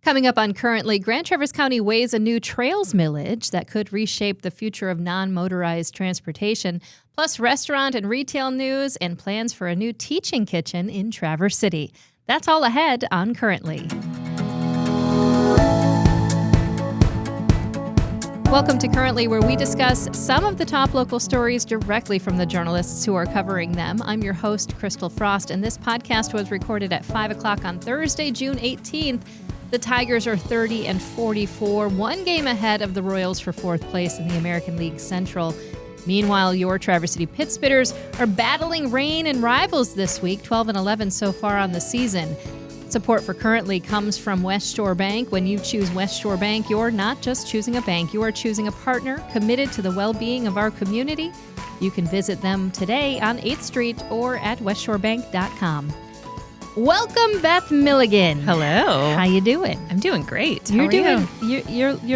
Coming up on Currently, Grand Traverse County weighs a new trails millage that could reshape the future of non-motorized transportation, plus restaurant and retail news and plans for a new teaching kitchen in Traverse City. That's all ahead on Currently. Welcome to Currently, where we discuss some of the top local stories directly from the journalists who are covering them. I'm your host, Crystal Frost, and this podcast was recorded at 5 o'clock on Thursday, June 18th. The Tigers are 30-44, one game ahead of the Royals for fourth place in the American League Central. Meanwhile, your Traverse City Pitspitters are battling rain and rivals this week, 12-11 so far on the season. Support for Currently comes from West Shore Bank. When you choose West Shore Bank, you're not just choosing a bank. You are choosing a partner committed to the well-being of our community. You can visit them today on 8th Street or at westshorebank.com. Welcome, Beth Milligan. Hello. How you doing? I'm doing great. You're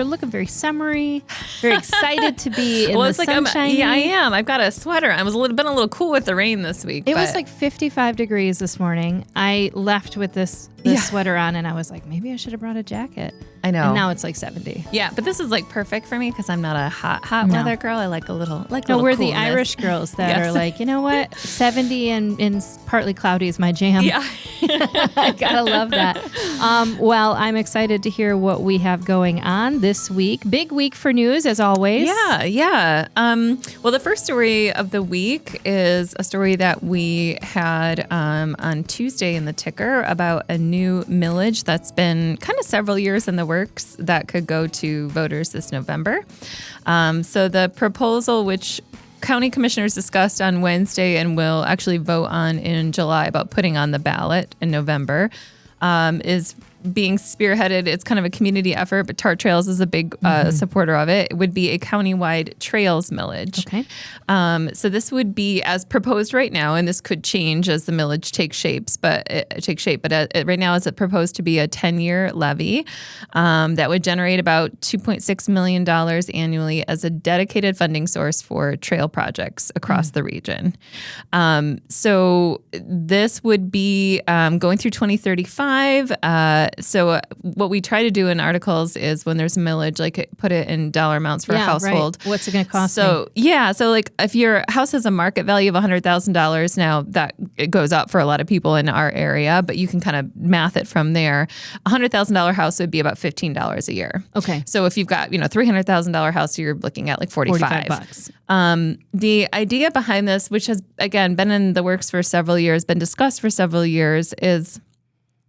looking very summery, very excited to be in the sunshine. I am. I've got a sweater. I was been a little cool with the rain this week. It was like 55 degrees this morning. I left with this sweater on, and I was like, maybe I should have brought a jacket. I know. And now it's like 70. Yeah, but this is like perfect for me because I'm not a hot weather girl. I like a little we're coolness. The Irish girls that are like, you know what? 70 and partly cloudy is my jam. Yeah. I gotta love that. Well, I'm excited to hear what we have going on this week. Big week for news, as always. Yeah. Well, the first story of the week is a story that we had on Tuesday in the Ticker about a new millage that's been kind of several years in the works that could go to voters this November. So the proposal, which county commissioners discussed on Wednesday and will actually vote on in July about putting on the ballot in November, is being spearheaded. It's kind of a community effort, but Tart Trails is a big supporter of it. It would be a countywide trails millage. Okay. So this would be as proposed right now, and this could change as the millage takes shape. But right now, it's proposed to be a 10-year levy that would generate about $2.6 million annually as a dedicated funding source for trail projects across the region. So this would be going through 2035. So what we try to do in articles is when there's a millage, like put it in dollar amounts for a household. Right. What's it going to cost? So like if your house has a market value of $100,000, now that it goes up for a lot of people in our area, but you can kind of math it from there. $100,000 house would be about $15 a year. Okay. So if you've got $300,000 house, you're looking at like $45. The idea behind this, which has again been in the works for several years, been discussed for several years, is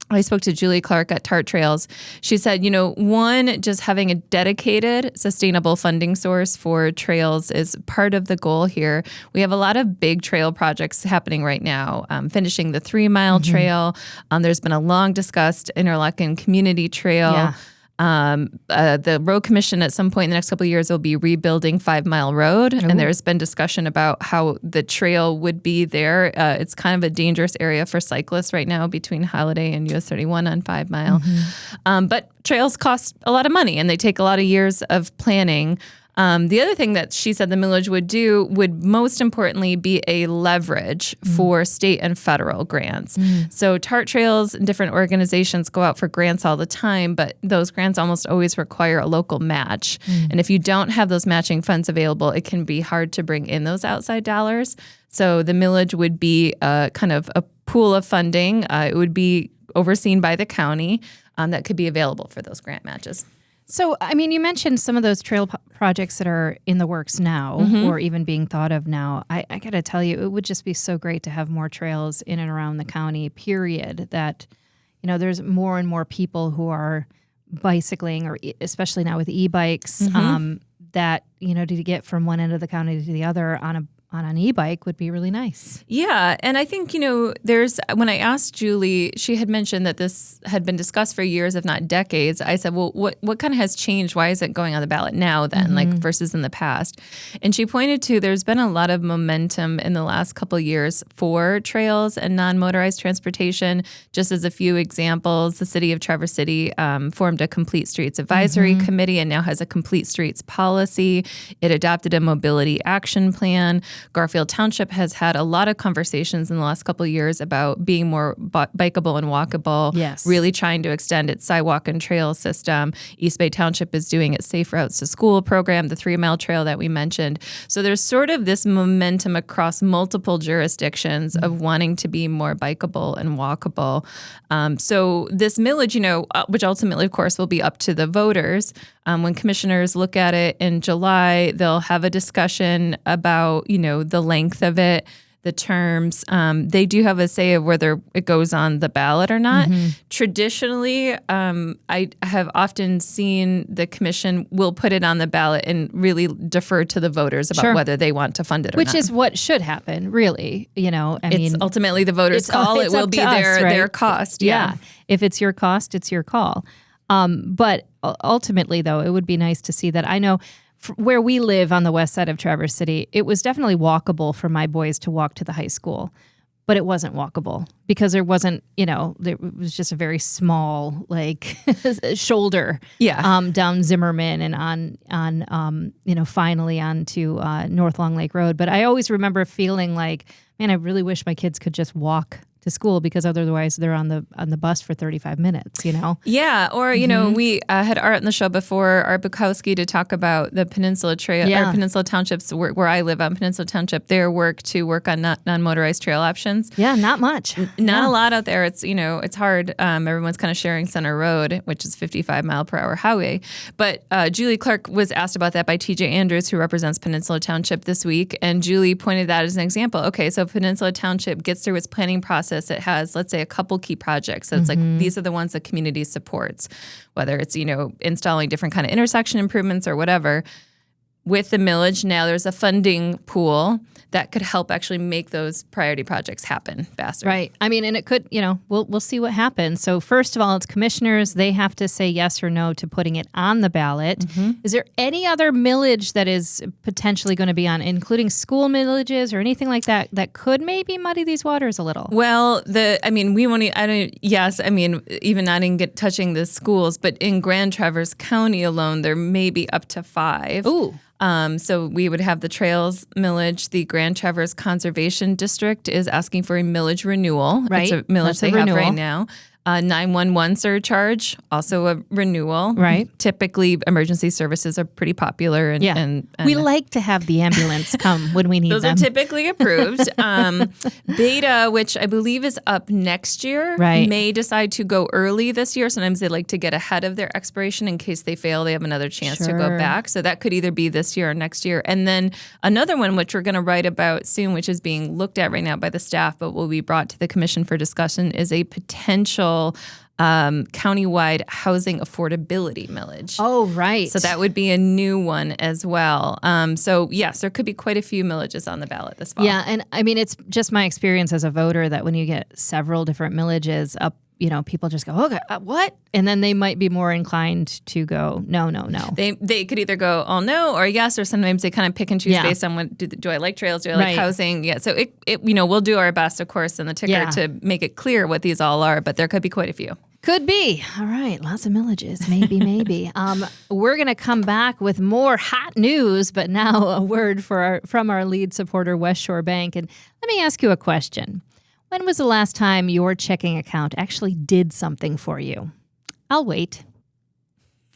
I spoke to Julie Clark at Tart Trails. She said, one, just having a dedicated, sustainable funding source for trails is part of the goal here. We have a lot of big trail projects happening right now, finishing the 3-mile trail. There's been a long discussed Interlochen Community Trail. Yeah. The road commission at some point in the next couple of years will be rebuilding 5 Mile Road. Ooh. And there's been discussion about how the trail would be there. It's kind of a dangerous area for cyclists right now between Holiday and US 31 on 5 Mile. But trails cost a lot of money and they take a lot of years of planning. The other thing that she said the millage would do would most importantly be a leverage for state and federal grants. So Tart Trails and different organizations go out for grants all the time, but those grants almost always require a local match. And if you don't have those matching funds available, it can be hard to bring in those outside dollars. So the millage would be kind of a pool of funding. It would be overseen by the county that could be available for those grant matches. So, I mean, you mentioned some of those trail projects that are in the works now or even being thought of now. I got to tell you, it would just be so great to have more trails in and around the county, period, that, there's more and more people who are bicycling or especially now with e-bikes that, to get from one end of the county to the other on an e-bike would be really nice. Yeah. And I think, when I asked Julie, she had mentioned that this had been discussed for years, if not decades. I said, well, what kind of has changed? Why is it going on the ballot now then, versus in the past? And she pointed to there's been a lot of momentum in the last couple of years for trails and non-motorized transportation. Just as a few examples, the city of Traverse City formed a Complete Streets Advisory Committee and now has a Complete Streets policy. It adopted a mobility action plan. Garfield Township has had a lot of conversations in the last couple of years about being more bikeable and walkable, really trying to extend its sidewalk and trail system. East Bay Township is doing its Safe Routes to School program, the 3-mile trail that we mentioned. So there's sort of this momentum across multiple jurisdictions of wanting to be more bikeable and walkable. So this millage, which ultimately, of course, will be up to the voters. When commissioners look at it in July, they'll have a discussion about, the length of it, the terms. They do have a say of whether it goes on the ballot or not. Traditionally, I have often seen the commission will put it on the ballot and really defer to the voters about whether they want to fund it or not. Which is what should happen, really. It's ultimately the voters' call. It will be their cost. Yeah. If it's your cost, it's your call. But ultimately, though, it would be nice to see that. I know where we live on the west side of Traverse City, it was definitely walkable for my boys to walk to the high school, but it wasn't walkable because there wasn't, there was just a very small, shoulder down Zimmerman and on finally onto North Long Lake Road. But I always remember feeling like, man, I really wish my kids could just walk to school because otherwise they're on the bus for 35 minutes, Yeah. Or, we had Art on the show before, Art Bukowski, to talk about the Peninsula Trail, or Peninsula Townships, where I live on Peninsula Township, their work to work on non-motorized trail options. Yeah, not much. Not a lot out there. It's, it's hard. Everyone's kind of sharing Center Road, which is 55-mile-per-hour highway. But Julie Clark was asked about that by TJ Andrews, who represents Peninsula Township this week. And Julie pointed that as an example. Okay, so Peninsula Township gets through its planning process. It has, let's say, a couple key projects. So it's like, these are the ones that community supports, whether it's, installing different kind of intersection improvements or whatever. With the millage, now there's a funding pool that could help actually make those priority projects happen faster. Right. I mean, and it could, we'll see what happens. So first of all, it's commissioners. They have to say yes or no to putting it on the ballot. Is there any other millage that is potentially going to be on, including school millages or anything like that, that could maybe muddy these waters a little? Well, even not in touching the schools, but in Grand Traverse County alone, there may be up to 5. Ooh. So we would have the Trails millage. The Grand Traverse Conservation District is asking for a millage renewal. Right. It's a millage they have right now. 911 surcharge, also a renewal. Right. Typically, emergency services are pretty popular. And we like to have the ambulance come when we need those them. Those are typically approved. Beta, which I believe is up next year, may decide to go early this year. Sometimes they like to get ahead of their expiration in case they fail. They have another chance to go back. So that could either be this year or next year. And then another one, which we're going to write about soon, which is being looked at right now by the staff, but will be brought to the commission for discussion, is a potential countywide housing affordability millage. Oh, right. So that would be a new one as well. So yes, there could be quite a few millages on the ballot this fall. Yeah, and I mean, it's just my experience as a voter that when you get several different millages up, people just go, okay, what? And then they might be more inclined to go, no. They could either go, oh, no, or yes, or sometimes they kind of pick and choose based on what, do I like trails, do I like housing? Yeah, so it we'll do our best, of course, in the ticker to make it clear what these all are, but there could be quite a few. Could be. All right. Lots of millages. Maybe. We're going to come back with more hot news, but now a word from our lead supporter, West Shore Bank. And let me ask you a question. When was the last time your checking account actually did something for you? I'll wait.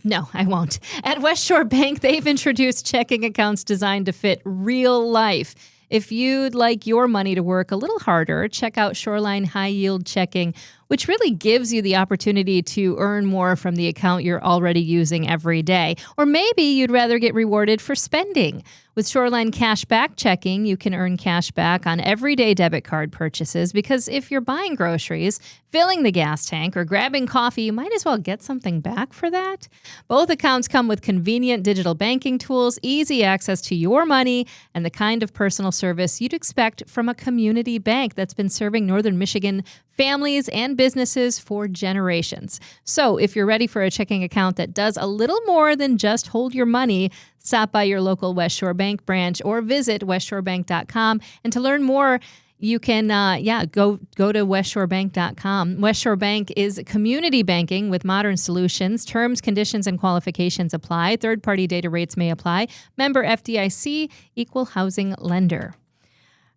No, I won't. At West Shore Bank, they've introduced checking accounts designed to fit real life. If you'd like your money to work a little harder, check out Shoreline High Yield Checking, which really gives you the opportunity to earn more from the account you're already using every day. Or maybe you'd rather get rewarded for spending. With Shoreline Cashback Checking, you can earn cash back on everyday debit card purchases because if you're buying groceries, filling the gas tank, or grabbing coffee, you might as well get something back for that. Both accounts come with convenient digital banking tools, easy access to your money, and the kind of personal service you'd expect from a community bank that's been serving Northern Michigan families and businesses for generations. So if you're ready for a checking account that does a little more than just hold your money, stop by your local West Shore Bank branch or visit westshorebank.com. And to learn more, you can, go to westshorebank.com. West Shore Bank is community banking with modern solutions. Terms, conditions, and qualifications apply. Third-party data rates may apply. Member FDIC, equal housing lender.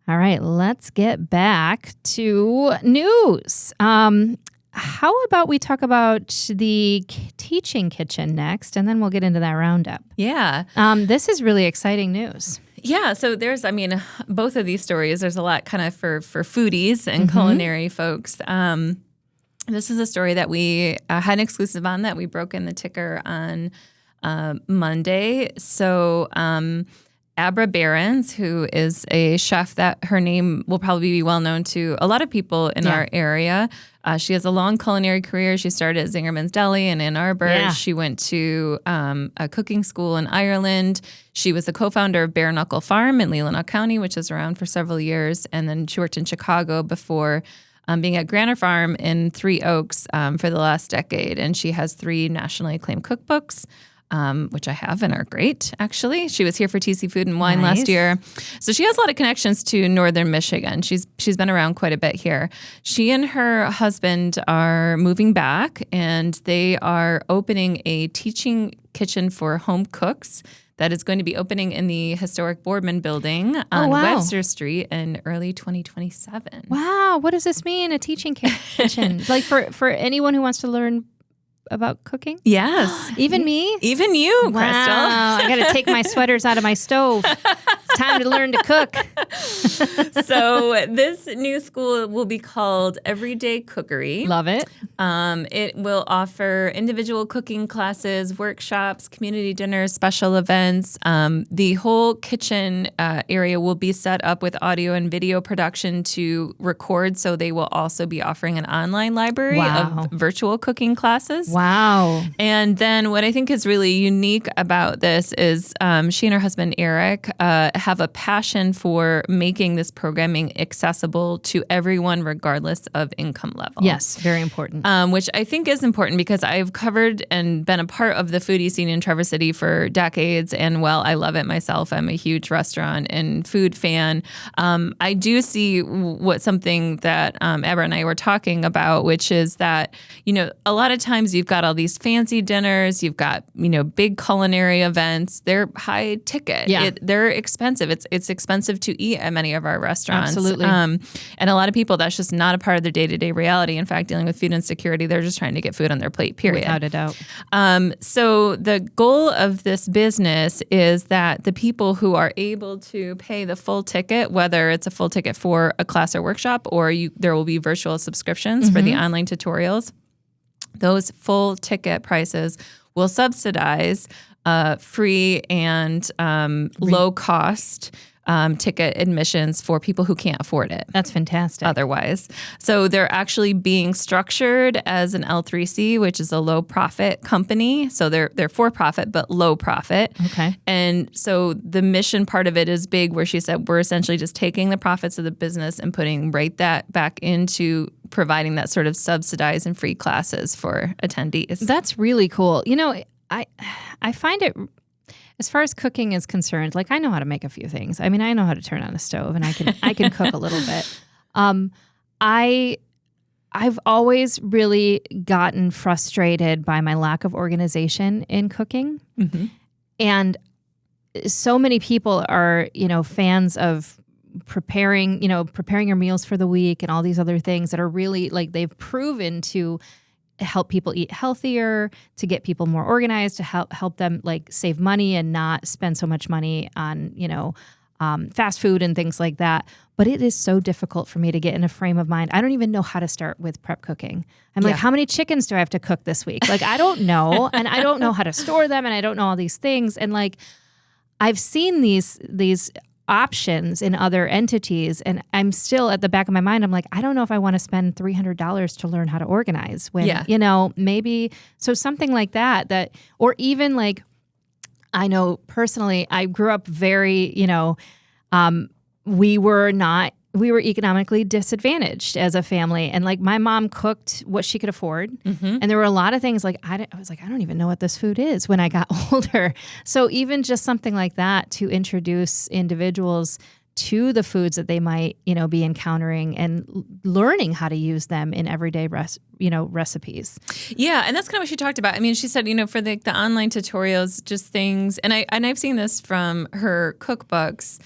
All right, let's get back to news. How about we talk about the teaching kitchen next, and then we'll get into that roundup. Yeah. This is really exciting news. Yeah, so both of these stories, there's a lot kind of for foodies and culinary folks. This is a story that we had an exclusive on that we broke in the ticker on Monday. So Abra Behrens, who is a chef that her name will probably be well known to a lot of people in our area. She has a long culinary career. She started at Zingerman's Deli in Ann Arbor. Yeah. She went to a cooking school in Ireland. She was the co-founder of Bare Knuckle Farm in Leelanau County, which was around for several years. And then she worked in Chicago before being at Granner Farm in Three Oaks for the last decade. And she has 3 nationally acclaimed cookbooks, which I have and are great, actually. She was here for TC Food and Wine last year. So she has a lot of connections to Northern Michigan. She's been around quite a bit here. She and her husband are moving back, and they are opening a teaching kitchen for home cooks that is going to be opening in the historic Boardman building on Webster Street in early 2027. Wow. What does this mean, a teaching kitchen? Like for anyone who wants to learn about cooking? Yes. Even me? Even you, Crystal. Wow. I got to take my sweaters out of my stove. It's time to learn to cook. So this new school will be called Everyday Cookery. Love it. It will offer individual cooking classes, workshops, community dinners, special events. The whole kitchen area will be set up with audio and video production to record. So they will also be offering an online library of virtual cooking classes. Wow. And then what I think is really unique about this is she and her husband, Eric, have a passion for making this programming accessible to everyone regardless of income level. Yes, very important. Which I think is important because I've covered and been a part of the foodie scene in Traverse City for decades. And while I love it myself, I'm a huge restaurant and food fan. I do see something that Abra and I were talking about, which is that, a lot of times you've got all these fancy dinners, you've got, big culinary events. They're high ticket. Yeah. They're expensive. It's expensive to eat at many of our restaurants. Absolutely. And a lot of people, that's just not a part of their day-to-day reality. In fact, dealing with food insecurity, they're just trying to get food on their plate, period. Without a doubt. So the goal of this business is that the people who are able to pay the full ticket, whether it's a full ticket for a class or workshop, or there will be virtual subscriptions for the online tutorials, those full ticket prices will subsidize free and low-cost ticket admissions for people who can't afford it. That's fantastic. Otherwise. So they're actually being structured as an L3C, which is a low profit company. So they're for profit, but low profit. Okay. And so the mission part of it is big, where she said, we're essentially just taking the profits of the business and putting that back into providing that sort of subsidized and free classes for attendees. That's really cool. I find it, as far as cooking is concerned, like I know how to make a few things. I mean, I know how to turn on a stove, and I can cook a little bit. I've always really gotten frustrated by my lack of organization in cooking. Mm-hmm. And so many people are, fans of preparing your meals for the week and all these other things that are really, like, they've proven to help people eat healthier, to get people more organized, to help them like save money and not spend so much money on, fast food and things like that. But it is so difficult for me to get in a frame of mind. I don't even know how to start with prep cooking. I'm like, how many chickens do I have to cook this week? Like, I don't know. And I don't know how to store them, and I don't know all these things. And like, I've seen these options in other entities, and I'm still at the back of my mind, I'm like, I don't know if I want to spend $300 to learn how to organize when, maybe, so something like that, or even like, I know personally, I grew up very, we were economically disadvantaged as a family. And like, my mom cooked what she could afford. Mm-hmm. And there were a lot of things like, I was like, I don't even know what this food is when I got older. So even just something like that to introduce individuals to the foods that they might, be encountering and learning how to use them in everyday recipes. Yeah, and that's kind of what she talked about. I mean, she said, for the online tutorials, just things, and I've seen this from her cookbooks.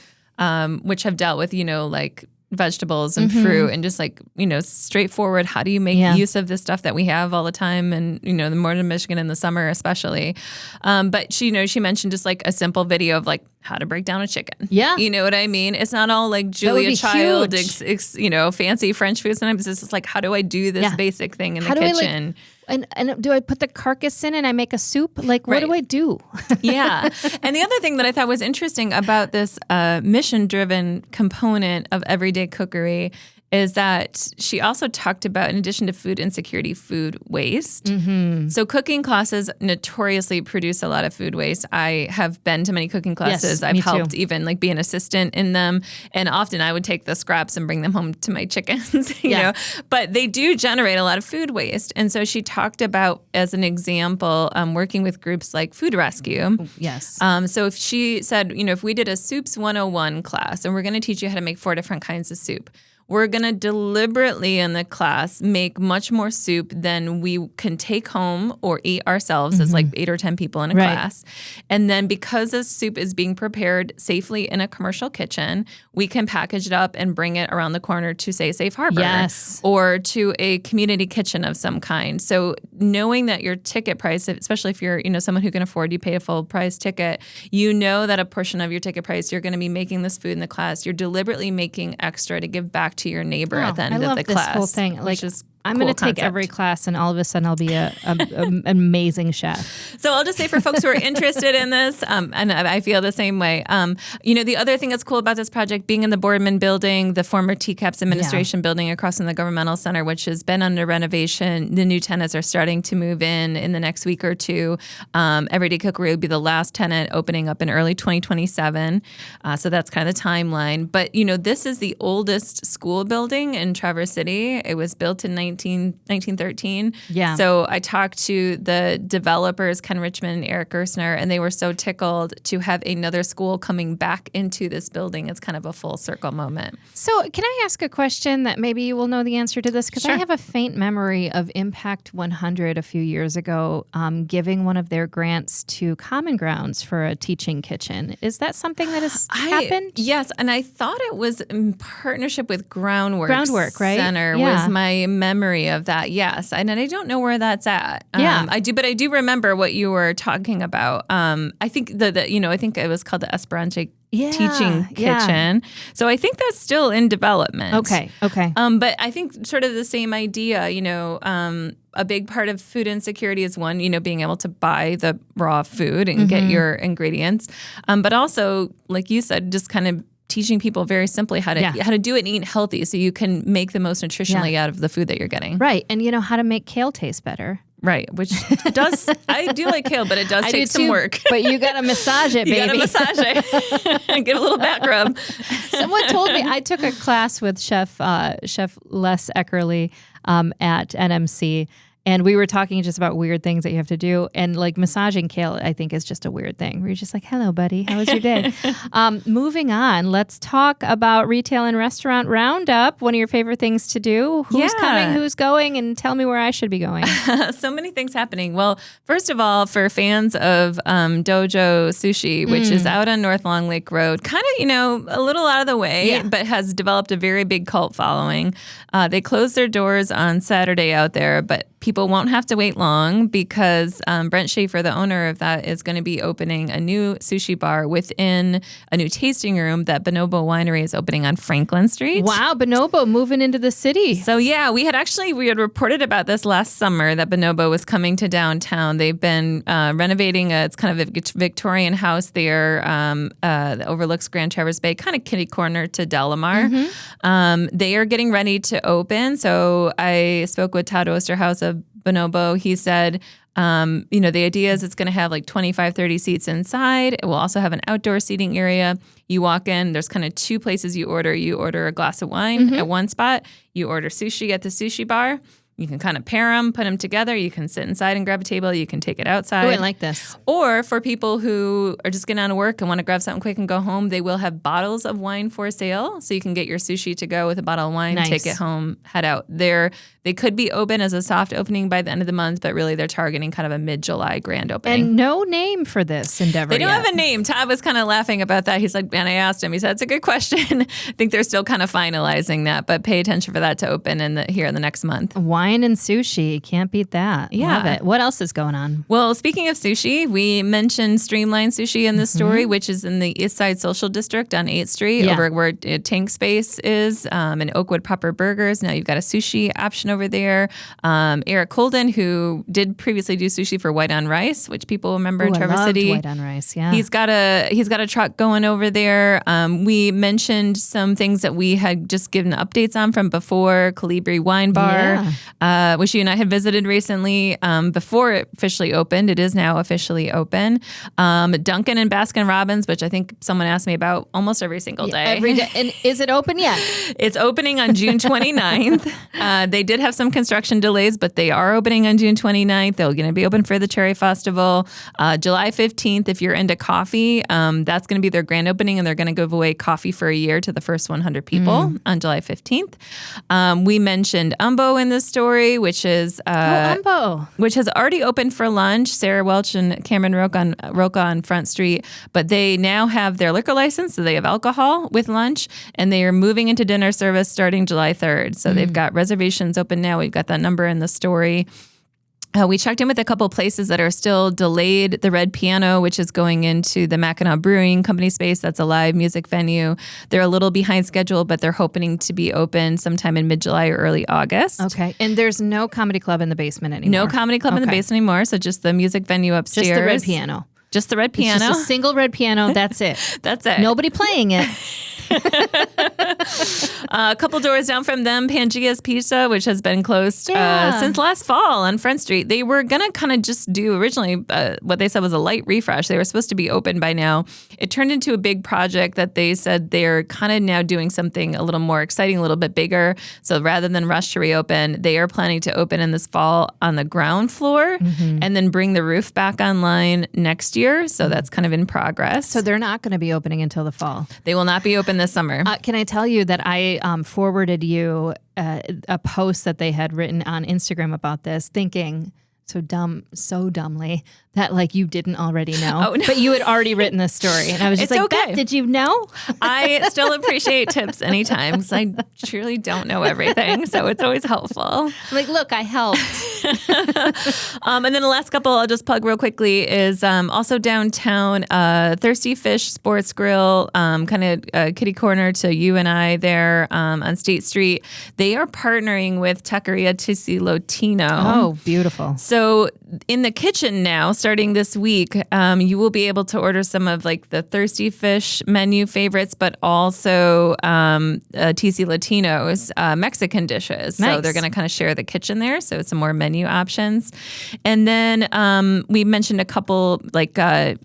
which have dealt with, like vegetables and fruit and just like, straightforward. How do you make use of this stuff that we have all the time? And, the northern Michigan in the summer, especially. But she mentioned just like a simple video of like how to break down a chicken. Yeah. You know what I mean? It's not all like Julia Child, fancy French food. Sometimes it's just like, how do I do this basic thing in the kitchen? And do I put the carcass in and I make a soup? Like, what do I do? Yeah. And the other thing that I thought was interesting about this mission-driven component of everyday cookery is that she also talked about, in addition to food insecurity, food waste. Mm-hmm. So cooking classes notoriously produce a lot of food waste. I have been to many cooking classes. I've helped even like be an assistant in them. And often I would take the scraps and bring them home to my chickens, you know. But they do generate a lot of food waste. And so she talked about, as an example, working with groups like Food Rescue. Yes. So if she said, if we did a Soups 101 class and we're going to teach you how to make 4 different kinds of soup, we're going to deliberately in the class make much more soup than we can take home or eat ourselves as like 8 or 10 people in a class. And then because this soup is being prepared safely in a commercial kitchen, we can package it up and bring it around the corner to, say, Safe Harbor or to a community kitchen of some kind. So knowing that your ticket price, especially if you're someone who can afford, you pay a full price ticket, that a portion of your ticket price, you're going to be making this food in the class. You're deliberately making extra to give back to your neighbor at the end of the class. I love this whole thing. Like, I'm cool going to take every class, and all of a sudden I'll be an amazing chef. So I'll just say, for folks who are interested in this, and I feel the same way, the other thing that's cool about this project, being in the Boardman building, the former TCAPS administration building across from the governmental center, which has been under renovation. The new tenants are starting to move in the next week or two. Everyday Cookery will be the last tenant, opening up in early 2027. So that's kind of the timeline. But, this is the oldest school building in Traverse City. It was built in 1913. Yeah. So I talked to the developers, Ken Richmond and Eric Gerstner, and they were so tickled to have another school coming back into this building. It's kind of a full circle moment. So can I ask a question that maybe you will know the answer to this? Because I have a faint memory of Impact 100 a few years ago giving one of their grants to Common Grounds for a teaching kitchen. Is that something that has happened? Yes, and I thought it was in partnership with Groundwork right? Center was my memory of that. Yes, and I don't know where that's at. I do remember what you were talking about. I think I think it was called the Esperanza Teaching Kitchen. So I think that's still in development. Okay. But I think sort of the same idea, a big part of food insecurity is one, being able to buy the raw food and get your ingredients. But also, like you said, just kind of teaching people very simply how to do it and eat healthy so you can make the most nutritionally out of the food that you're getting. Right. And how to make kale taste better. Right, which does, I do like kale, but it does take some work. But you got to massage it, baby. You got to massage it and get a little back rub. Someone told me, I took a class with Chef Les Eckerly at NMC, and we were talking just about weird things that you have to do. And like massaging kale, I think, is just a weird thing. Where you're just like, hello, buddy. How was your day? Moving on, let's talk about retail and restaurant Roundup. One of your favorite things to do. Who's coming? Who's going? And tell me where I should be going. So many things happening. Well, first of all, for fans of Dojo Sushi, which is out on North Long Lake Road, kind of, a little out of the way, but has developed a very big cult following. They closed their doors on Saturday out there, but people won't have to wait long because Brent Schaefer, the owner of that, is going to be opening a new sushi bar within a new tasting room that Bonobo Winery is opening on Franklin Street. Wow, Bonobo moving into the city. So yeah, we had reported about this last summer that Bonobo was coming to downtown. They've been renovating it's kind of a Victorian house there that overlooks Grand Traverse Bay, kind of kitty corner to Delamar. They are getting ready to open. So I spoke with Todd Osterhaus of Bonobo. He said, the idea is it's going to have like 25, 30 seats inside. It will also have an outdoor seating area. You walk in, there's kind of 2 places you order. You order a glass of wine at one spot. You order sushi at the sushi bar. You can kind of pair them, put them together. You can sit inside and grab a table. You can take it outside. Oh, I like this. Or for people who are just getting out of work and want to grab something quick and go home, they will have bottles of wine for sale. So you can get your sushi to go with a bottle of wine, take it home, head out. They could be open as a soft opening by the end of the month, but really they're targeting kind of a mid-July grand opening. And no name for this endeavor They don't yet. have a name. Todd was kind of laughing about that. He's like, and I asked him, he said, it's a good question. I think they're still kind of finalizing that, but pay attention for that to open here in the next month. Wine and sushi. Can't beat that. Yeah. Love it. What else is going on? Well, speaking of sushi, we mentioned Streamline Sushi in this story, which is in the East Side Social District on 8th Street, over where Tank Space is, and Oakwood Pepper Burgers. Now you've got a sushi option over there. Eric Holden, who did previously do sushi for White on Rice, which people remember in Traverse City. White on Rice, yeah. He's got a truck going over there. We mentioned some things that we had just given updates on from before. Colibri Wine Bar, which you and I had visited recently before it officially opened. It is now officially open. Dunkin' and Baskin Robbins, which I think someone asked me about almost every single day. Every day. And is it open yet? It's opening on June 29th. They did have some construction delays, but they are opening on June 29th. They're going to be open for the Cherry Festival. July 15th, if you're into coffee, that's going to be their grand opening, and they're going to give away coffee for a year to the first 100 people on July 15th. We mentioned Umbo in this story, which is Umbo, which has already opened for lunch. Sarah Welch and Cameron Roca on Front Street, but they now have their liquor license, so they have alcohol with lunch, and they are moving into dinner service starting July 3rd. So they've got reservations open now. We've got that number in the story. We checked in with a couple places that are still delayed. The Red Piano, which is going into the Mackinac Brewing Company space. That's a live music venue. They're a little behind schedule, but they're hoping to be open sometime in mid-July or early August. Okay. And there's no comedy club in the basement anymore. No comedy club in the basement anymore. So just the music venue upstairs. Just the Red Piano. Just the Red Piano. It's just a single Red Piano. That's it. That's it. Nobody playing it. A couple doors down from them, Pangea's Pizza, which has been closed since last fall on Front Street. They were going to kind of just do originally what they said was a light refresh. They were supposed to be open by now. It turned into a big project that they said they're kind of now doing something a little more exciting, a little bit bigger. So rather than rush to reopen, they are planning to open in this fall on the ground floor and then bring the roof back online next year. So that's kind of in progress. So they're not going to be opening until the fall. They will not be open this summer. Can I tell you that I forwarded you a post that they had written on Instagram about this, thinking so dumbly that like you didn't already know, Oh, no. but you had already written this story, and I was just It's like, okay. Beth, did you know? I still appreciate tips anytime because I truly don't know everything. So it's always helpful. I'm like, look, I helped. And then the last couple I'll just plug real quickly is also downtown, Thirsty Fish Sports Grill, kind of kitty corner to you and I there on State Street. They are partnering with Taqueria Tisi Lotino. Oh, beautiful. So in the kitchen now, starting this week, you will be able to order some of like the Thirsty Fish menu favorites, but also TC Latino's Mexican dishes. Nice. So they're going to kind of share the kitchen there. So some more menu options. And then we mentioned a couple like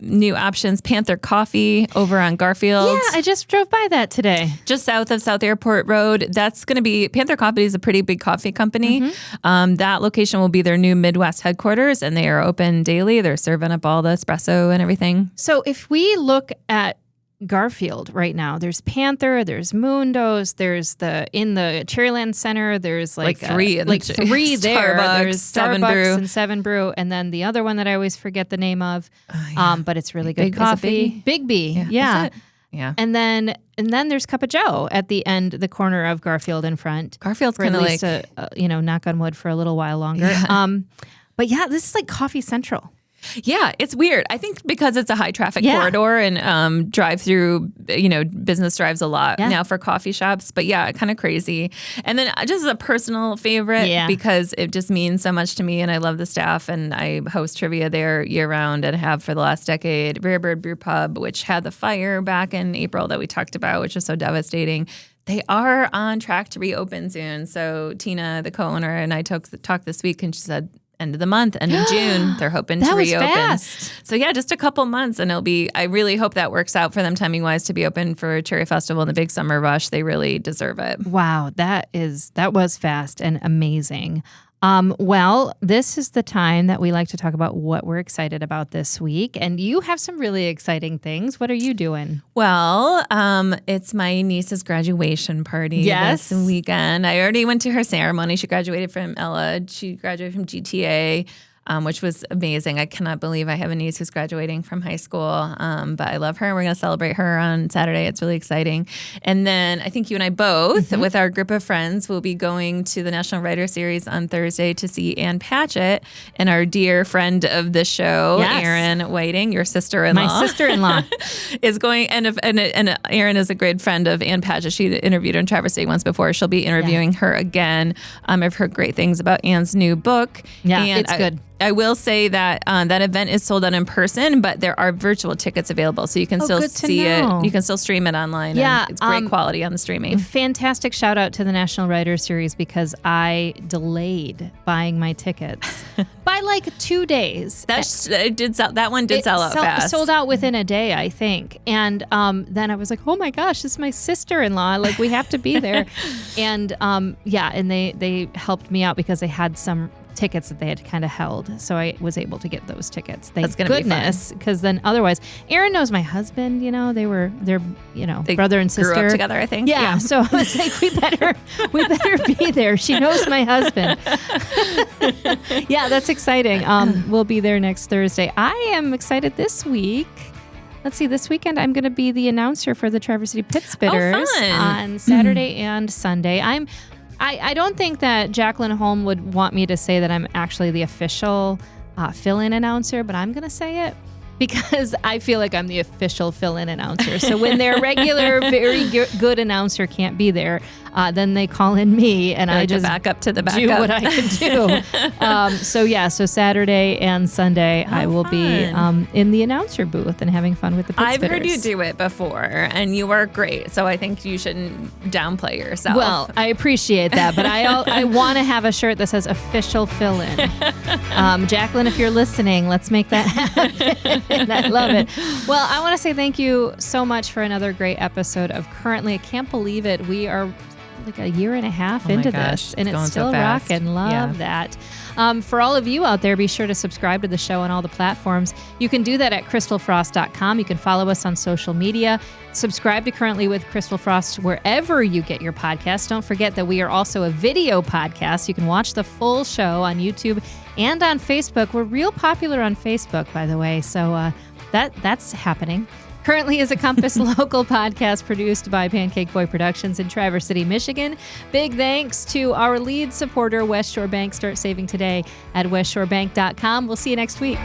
new options. Panther Coffee over on Garfield. Yeah, I just drove by that today. Just south of South Airport Road. That's going to be, Panther Coffee is a pretty big coffee company. That location will be their new Midwest headquarters, and they are open daily. They're serving up all the espresso and everything. So if we look at Garfield right now, there's Panther, there's Mundo's, there's in the Cherryland Center, there's like three there. There's Seven Starbucks Brew. and Seven Brew, and then the other one that I always forget the name of, but it's really good Is it coffee. Big B, yeah. Is it? Yeah. And then there's Cup of Joe at the end, the corner of Garfield in front. Garfield's for at kind of least like, knock on wood for a little while longer. Yeah. But yeah, this is like Coffee Central. yeah, it's weird. I think because it's a high traffic corridor and drive through, business drives a lot now for coffee shops. But yeah, kind of crazy. And then just as a personal favorite because it just means so much to me, and I love the staff, and I host trivia there year round and have for the last decade. Rare Bird Brew Pub, which had the fire back in April that we talked about, which was so devastating. They are on track to reopen soon. So Tina, the co-owner, and I talked this week, and she said, end of the month, end of June, they're hoping to reopen. That was fast. So yeah, just a couple months, and I really hope that works out for them timing wise to be open for Cherry Festival and the big summer rush. They really deserve it. Wow, that was fast and amazing. Well, this is the time that we like to talk about what we're excited about this week. And you have some really exciting things. What are you doing? Well, it's my niece's graduation party this weekend. I already went to her ceremony. She graduated from Millage. She graduated from GTA. Which was amazing. I cannot believe I have a niece who's graduating from high school, but I love her, and we're going to celebrate her on Saturday. It's really exciting. And then I think you and I both, with our group of friends, will be going to the National Writer Series on Thursday to see Ann Patchett and our dear friend of the show, Erin Whiting, your sister-in-law. My sister-in-law. is going, and Erin is a great friend of Ann Patchett. She interviewed her in Traverse City once before. She'll be interviewing her again. I've heard great things about Ann's new book. Yeah, and it's good. I will say that that event is sold out in person, but there are virtual tickets available, so you can still see it. You can still stream it online. Yeah, and it's great quality on the streaming. Fantastic shout out to the National Writers Series because I delayed buying my tickets by like 2 days. That one did sell out fast. Sold out within a day, I think. And then I was like, oh my gosh, this is my sister-in-law. Like, we have to be there. And and they helped me out because they had some tickets that they had kind of held, so I was able to get those tickets. Thank goodness, because then otherwise, Erin knows my husband. They're brother and sister. Grew up together, I think. Yeah. So I was like, we better be there. She knows my husband. Yeah, that's exciting. We'll be there next Thursday. I am excited this week. Let's see, this weekend I'm going to be the announcer for the Traverse City Pit Spitters on Saturday and Sunday. I don't think that Jacqueline Holm would want me to say that I'm actually the official fill-in announcer, but I'm going to say it because I feel like I'm the official fill-in announcer. So when their regular, very good announcer can't be there, then they call in me, and I just back up to the backup. Do what I can do. So Saturday and Sunday, I will be in the announcer booth and having fun with the Pit Spitters. I've heard you do it before, and you are great. So I think you shouldn't downplay yourself. Well, I appreciate that, but I want to have a shirt that says official fill-in. Jacqueline, if you're listening, let's make that happen. I love it. Well, I want to say thank you so much for another great episode of Currently. I can't believe it. We are like a year and a half into this, and it's still rocking. Love that. For all of you out there, be sure to subscribe to the show on all the platforms. You can do that at crystalfrost.com. You can follow us on social media. Subscribe to Currently with Crystal Frost wherever you get your podcasts. Don't forget that we are also a video podcast. You can watch the full show on YouTube and on Facebook. We're real popular on Facebook, by the way, so that's happening. Currently is a Compass local podcast produced by Pancake Boy Productions in Traverse City, Michigan. Big thanks to our lead supporter, West Shore Bank. Start saving today at westshorebank.com. We'll see you next week.